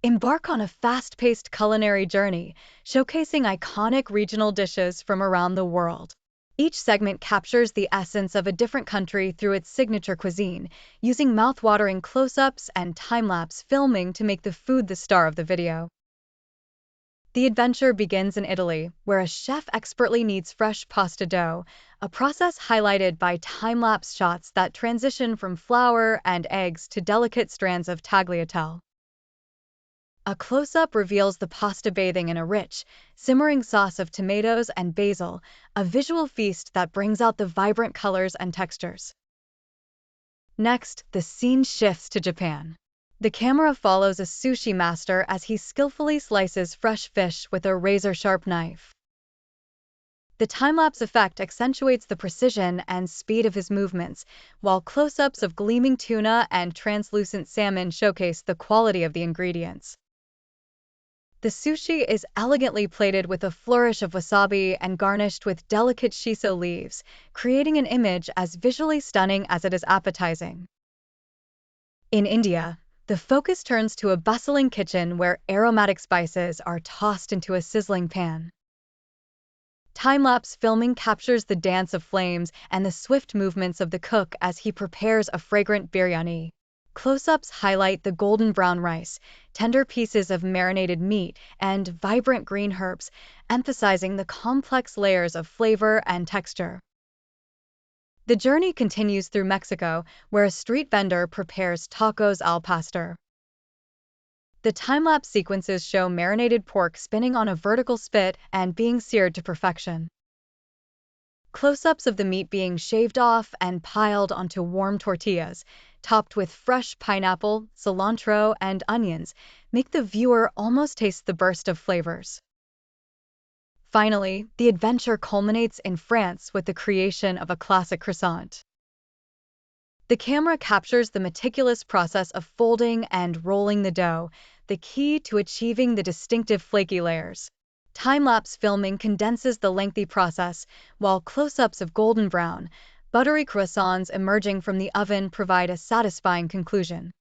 Embark on a fast-paced culinary journey, showcasing iconic regional dishes from around the world. Each segment captures the essence of a different country through its signature cuisine, using mouth-watering close-ups and time-lapse filming to make the food the star of the video. The adventure begins in Italy, where a chef expertly kneads fresh pasta dough, a process highlighted by time-lapse shots that transition from flour and eggs to delicate strands of tagliatelle. A close-up reveals the pasta bathing in a rich, simmering sauce of tomatoes and basil, a visual feast that brings out the vibrant colors and textures. Next, the scene shifts to Japan. The camera follows a sushi master as he skillfully slices fresh fish with a razor-sharp knife. The time-lapse effect accentuates the precision and speed of his movements, while close-ups of gleaming tuna and translucent salmon showcase the quality of the ingredients. The sushi is elegantly plated with a flourish of wasabi and garnished with delicate shiso leaves, creating an image as visually stunning as it is appetizing. In India, the focus turns to a bustling kitchen where aromatic spices are tossed into a sizzling pan. Time-lapse filming captures the dance of flames and the swift movements of the cook as he prepares a fragrant biryani. Close-ups highlight the golden brown rice, tender pieces of marinated meat, and vibrant green herbs, emphasizing the complex layers of flavor and texture. The journey continues through Mexico, where a street vendor prepares tacos al pastor. The time-lapse sequences show marinated pork spinning on a vertical spit and being seared to perfection. Close-ups of the meat being shaved off and piled onto warm tortillas, topped with fresh pineapple, cilantro, and onions, make the viewer almost taste the burst of flavors. Finally, the adventure culminates in France with the creation of a classic croissant. The camera captures the meticulous process of folding and rolling the dough, the key to achieving the distinctive flaky layers. Time-lapse filming condenses the lengthy process, while close-ups of golden brown, buttery croissants emerging from the oven provide a satisfying conclusion.